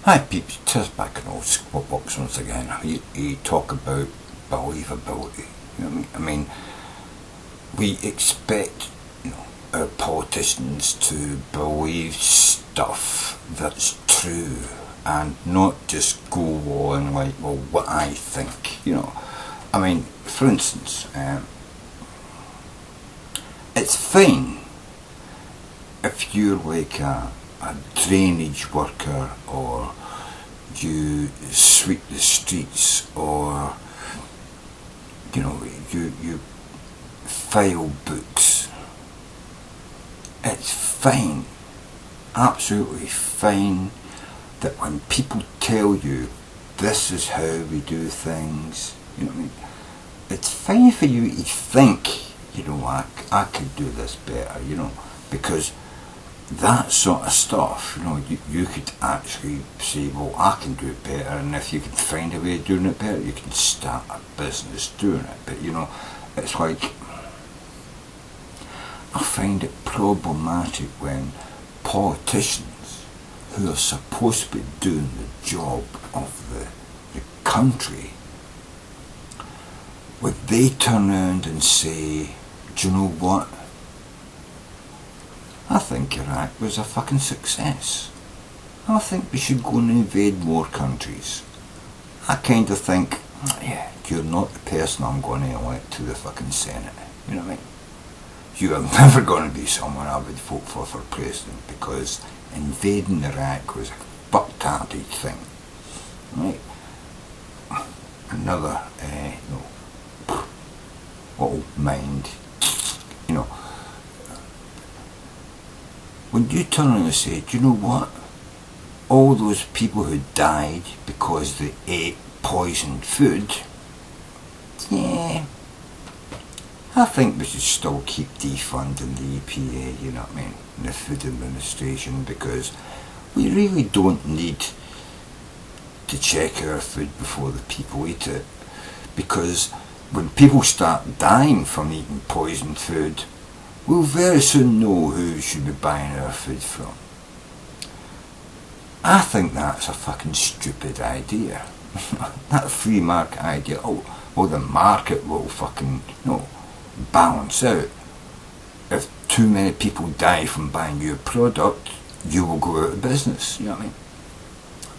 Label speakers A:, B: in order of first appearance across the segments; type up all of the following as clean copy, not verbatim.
A: Hi peeps, Tersse back in old squat box once again. You talk about believability. You know what I mean? We expect, our politicians to believe stuff that's true and not just go on like, well, what I think. I mean, for instance, it's fine if you're like a drainage worker, or you sweep the streets, or you file books. It's fine, absolutely fine, that when people tell you this is how we do things, it's fine for you to think, I could do this better, because that sort of stuff, you could actually say, well, I can do it better, and if you can find a way of doing it better, you can start a business doing it. But it's like, I find it problematic when politicians who are supposed to be doing the job of the country, would they turn around and say, do you know what? I think Iraq was a fucking success. I think we should go and invade more countries. I kind of think, yeah, you're not the person I'm going to elect to the fucking Senate. You know what I mean? You are never going to be someone I would vote for president, because invading Iraq was a fucktardy thing. Right? Another, little mind, when you turn around and say, do you know what? All those people who died because they ate poisoned food, yeah, I think we should still keep defunding the EPA, you know what I mean, the Food Administration, because we really don't need to check our food before the people eat it, because when people start dying from eating poisoned food, we'll very soon know who we should be buying our food from. I think that's a fucking stupid idea. That free market idea, well, the market will fucking, balance out. If too many people die from buying your product, you will go out of business, you know what I mean?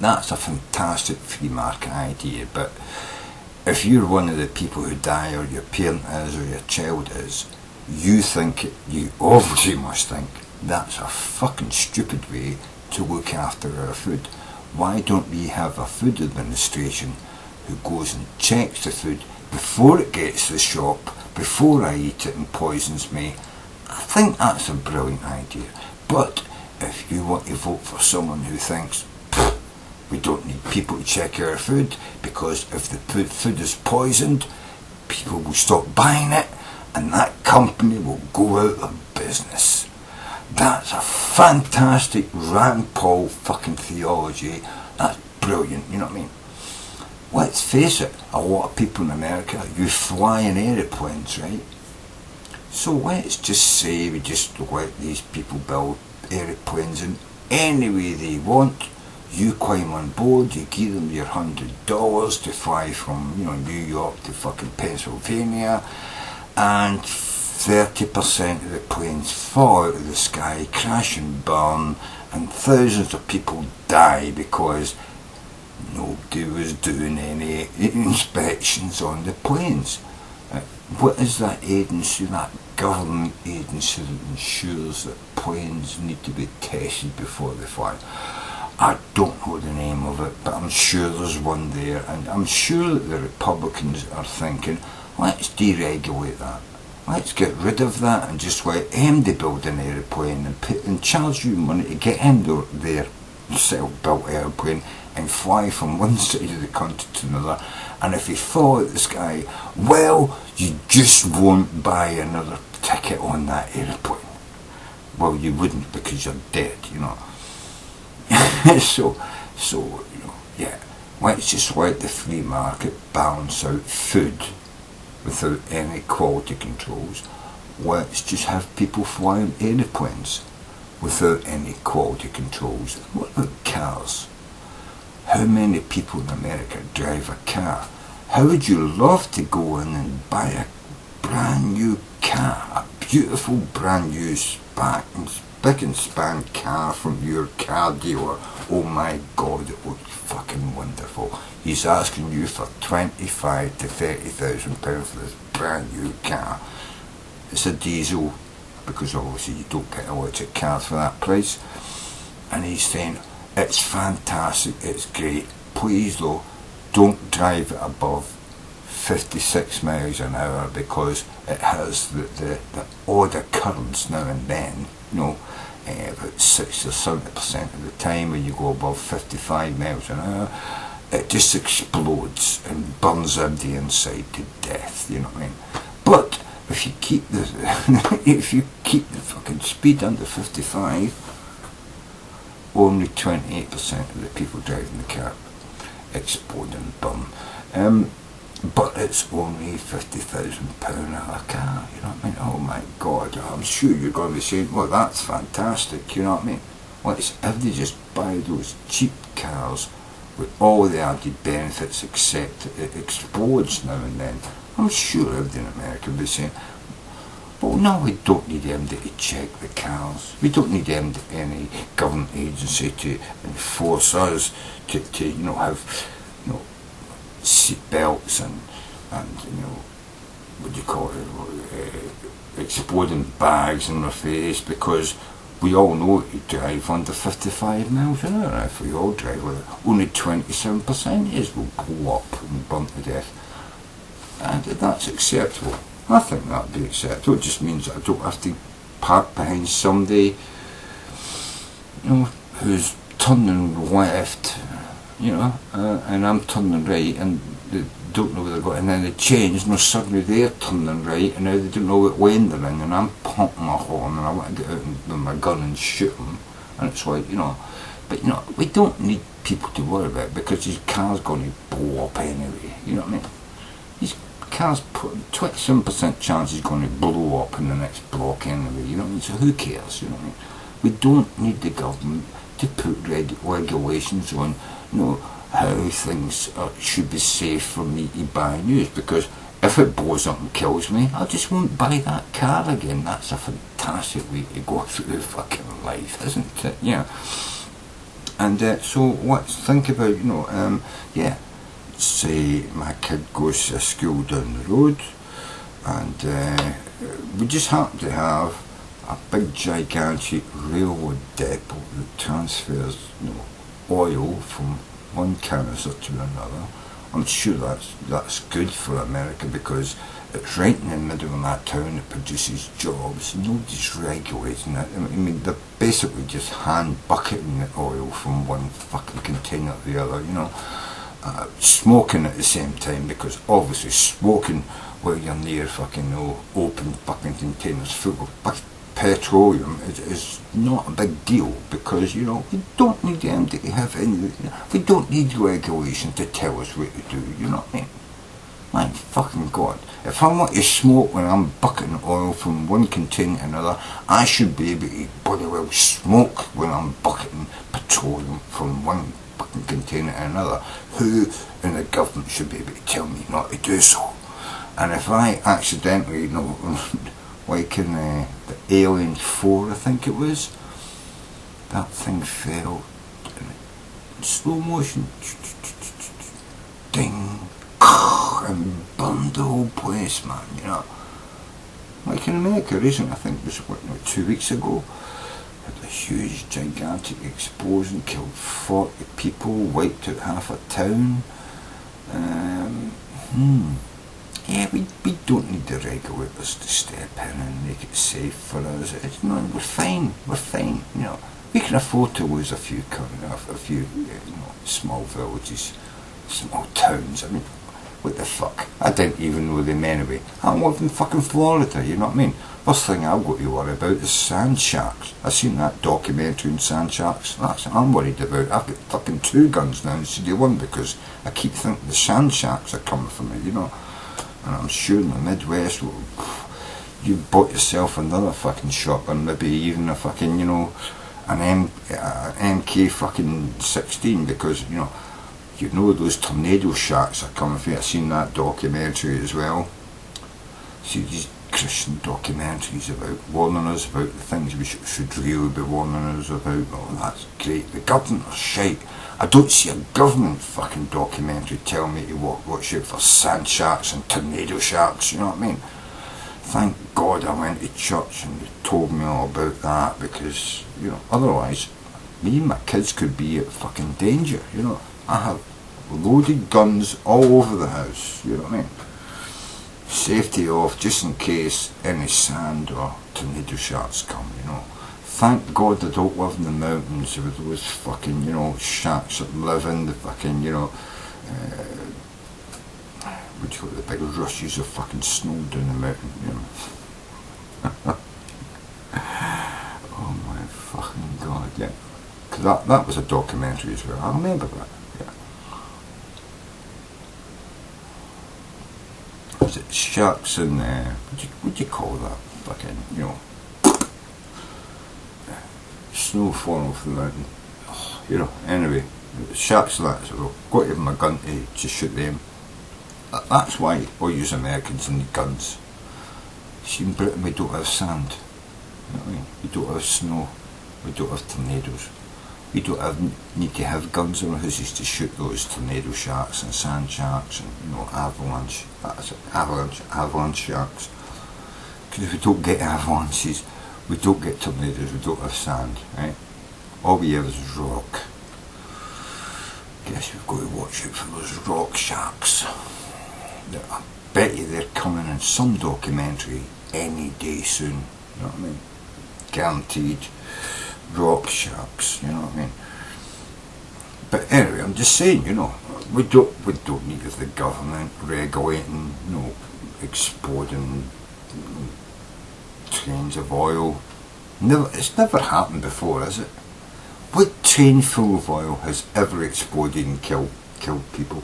A: That's a fantastic free market idea, but if you're one of the people who die, or your parent is, or your child is, you obviously must think that's a fucking stupid way to look after our food. Why don't we have a food administration who goes and checks the food before it gets to the shop, before I eat it and poisons me? I think that's a brilliant idea. But if you want to vote for someone who thinks, we don't need people to check our food, because if the food is poisoned, people will stop buying it, and that company will go out of business. That's a fantastic Rand Paul fucking theology. That's brilliant, you know what I mean? Let's face it, a lot of people in America, you fly in aeroplanes, right? So let's just say we just let these people build aeroplanes in any way they want. You climb on board, you give them your $100 to fly from, New York to fucking Pennsylvania, and 30% of the planes fall out of the sky, crash and burn, and thousands of people die because nobody was doing any inspections on the planes. What is that agency, that government agency that ensures that planes need to be tested before they fly? I don't know the name of it, but I'm sure there's one there, and I'm sure that the Republicans are thinking, let's deregulate that. Let's get rid of that and just let MD build an aeroplane and charge you money to get in their self-built aeroplane and fly from one side of the country to another. And if you fall out the sky, well, you just won't buy another ticket on that aeroplane. Well, you wouldn't, because you're dead, so, yeah, let's just let the free market balance out food without any quality controls. Let's just have people flying aeroplanes without any quality controls. What about cars? how many people in America drive a car? How would you love to go in and buy a brand new car, a beautiful brand new spick and span car from your car dealer? Oh my God, it would be fucking wonderful. He's asking you for £25,000 to £30,000 for this brand new car. It's a diesel, because obviously you don't get electric cars for that price. And he's saying, it's fantastic, it's great. Please though, don't drive it above 56 miles an hour, because it has the odd occurrence now and then, you know, about 60 or 70% of the time when you go above 55 miles an hour, it just explodes and burns everybody inside to death, you know what I mean? But if you keep the fucking speed under 55, only 28% of the people driving the car explode and burn. But it's only £50,000 a car, you know what I mean? Oh my God, I'm sure you're going to be saying, well, that's fantastic, you know what I mean? Well, it's if they just buy those cheap cars with all the added benefits, except it explodes now and then, I'm sure everybody in America will be saying, well, no, we don't need anybody to check the cars. We don't need any government agency to enforce us to you know, have, you know, seat belts and you know, what do you call it, exploding bags in their face, because we all know you drive under 55 miles an hour. If we all drive with it, only 27% is will blow up and burn to death. And that's acceptable. I think that'd be acceptable. It just means that I don't have to park behind somebody, you know, who's turning left, you know, and I'm turning right, and they don't know where they're going, and then they change, and suddenly they're turning right, and now they don't know what lane they're in, and I'm pumping my horn, and I want to get out with my gun and shoot them, and it's like, you know, but you know, we don't need people to worry about it, because these cars going to blow up anyway, you know what I mean? These cars, 27% chance is going to blow up in the next block anyway, you know what I mean? So who cares, you know what I mean? We don't need the government to put regulations on, you know, how things should be safe for me to buy news, because if it blows up and kills me, I just won't buy that car again. That's a fantastic way to go through fucking life, isn't it? Yeah. And so let's think about, you know, yeah, say my kid goes to a school down the road, and we just happen to have a big gigantic railroad depot that transfers, you know, oil from one canister to another. I'm sure that's good for America, because it's right in the middle of that town. It produces jobs. Nobody's regulating it. I mean, they're basically just hand bucketing the oil from one fucking container to the other, you know. Smoking at the same time, because obviously smoking while you're near fucking open fucking containers full of petroleum is not a big deal, because, you know, we don't need them to have any, you know, we don't need regulation to tell us what to do, you know what I mean? My fucking God, if I want to smoke when I'm bucketing oil from one container to another, I should be able to bloody well smoke when I'm bucketing petroleum from one fucking container to another. Who in the government should be able to tell me not to do so? And if I accidentally, you know, like in the Alien 4, I think it was, that thing fell in slow motion, ding, and burned the whole place, man, you know. Like in America recently, I think it was, what, 2 weeks ago, had a huge, gigantic explosion, killed 40 people, wiped out half a town. Yeah, we don't need the regulators to step in and make it safe for us. It's not, we're fine, you know. We can afford to lose a few, you know, small villages, small towns. I mean, what the fuck? I didn't even know them anyway. I live in fucking Florida, you know what I mean? First thing I've got to worry about is sand sharks. I've seen that documentary on sand sharks. That's what I'm worried about. I've got fucking 2 guns now instead of 1, because I keep thinking the sand sharks are coming for me, you know. And I'm sure in the Midwest, you bought yourself another fucking shotgun, maybe even a fucking, you know, an MK fucking 16, because, you know, you know those tornado sharks are coming for you. I've seen that documentary as well. See these Christian documentaries about warning us about the things we should really be warning us about. Oh, that's great. The government are shite. I don't see a government fucking documentary telling me to watch out for sand sharks and tornado sharks, you know what I mean? Thank God I went to church and they told me all about that, because, you know, otherwise me and my kids could be at fucking danger, you know. I have loaded guns all over the house, you know what I mean? Safety off just in case any sand or tornado sharks come, you know. Thank God I don't live in the mountains with those fucking, you know, sharks that live in the fucking, you know, what do you call it, the big rushes of fucking snow down the mountain, you know. Oh my fucking God, yeah. Because that was a documentary as well, I remember that, yeah. Was it sharks and, what do you call that, fucking, you know, snow falling off the mountain, oh, you know, anyway, sharks and that, so I've got to have my gun to shoot them. That's why all you Americans need guns. See, in Britain we don't have sand, you know what I mean? We don't have snow, we don't have tornadoes. We don't need to have guns in our houses to shoot those tornado sharks and sand sharks and, you know, avalanche sharks. Because if we don't get avalanches, we don't get tornadoes, we don't have sand, right? All we have is rock. Guess we've got to watch out for those rock sharks. I bet you they're coming in some documentary any day soon, you know what I mean? Guaranteed. Rock sharks, you know what I mean? But anyway, I'm just saying, you know, we don't need the government regulating, you know, exploding trains of oil. It's never happened before, has it? What train full of oil has ever exploded and killed people?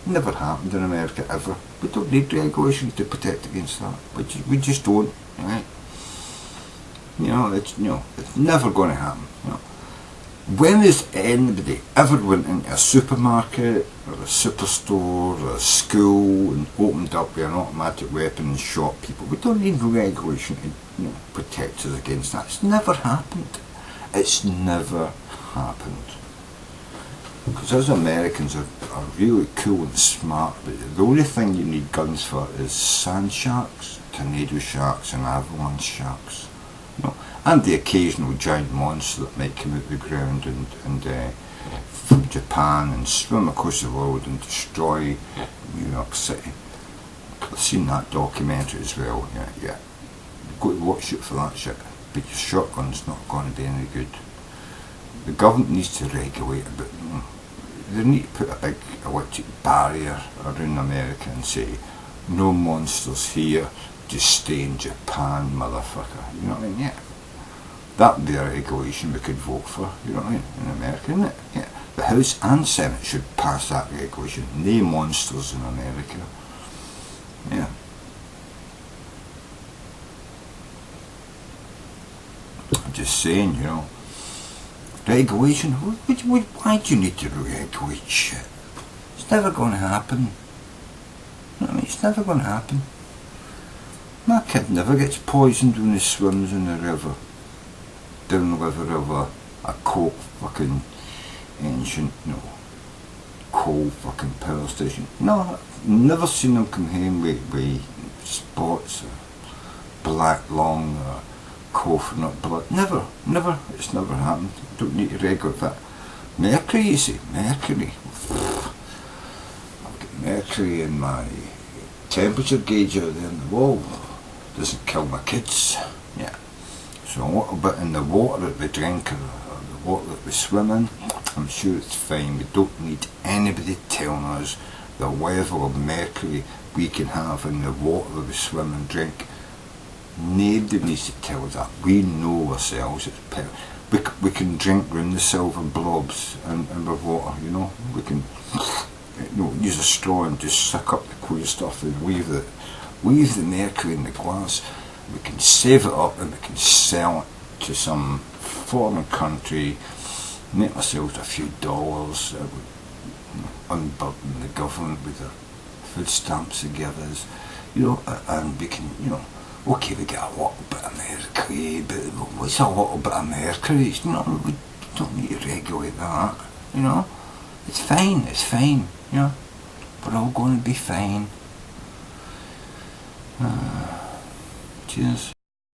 A: Never happened in America, ever. We don't need regulations to protect against that. We just don't, right? You know, it's never going to happen. You know. When has anybody ever went into a supermarket or a superstore or a school and opened up with an automatic weapon and shot people? We don't need regulation to, you know, protect us against that. It's never happened. It's never happened. Because us Americans are really cool and smart, but the only thing you need guns for is sand sharks, tornado sharks and avalanche sharks. You know, and the occasional giant monster that might come out of the ground and from Japan and swim across the world and destroy New York City. I've seen that documentary as well, yeah. You've got to watch it for that shit, but your shotgun's not going to be any good. The government needs to regulate it, but they need to put a big electric barrier around America and say, no monsters here, just stay in Japan, motherfucker. You know what I mean? Yeah. That would be a regulation we could vote for, you know what I mean, in America, isn't it? Yeah. The House and Senate should pass that regulation. No monsters in America. Yeah. I'm just saying, you know. Regulation? Why do you need to regulate shit? It's never going to happen. You know what I mean? It's never going to happen. My kid never gets poisoned when he swims in the river. Down the river, a coke fucking ancient, you know, coal fucking power station. No, never seen them come home with spots or black lung or coconut blood. Never. It's never happened. Don't need to regulate that. Mercury, you see, mercury. I've got mercury in my temperature gauge out there in the wall. Doesn't kill my kids. Yeah. So a little bit in the water that we drink or the water that we swim in, I'm sure it's fine. We don't need anybody telling us the level of mercury we can have in the water that we swim and drink. Nobody needs to tell us that. We know ourselves. We can drink round the silver blobs in our water, you know. We can, you know, use a straw and just suck up the clear stuff and leave the mercury in the glass. We can save it up and we can sell it to some foreign country, make ourselves a few dollars. unburden the government with their food stamps they give us, you know, and we can, you know, okay, we get a little bit of mercury, but what's a little bit of mercury? It's not, we don't need to regulate that, you know. It's fine, you know. We're all going to be fine. Cheers.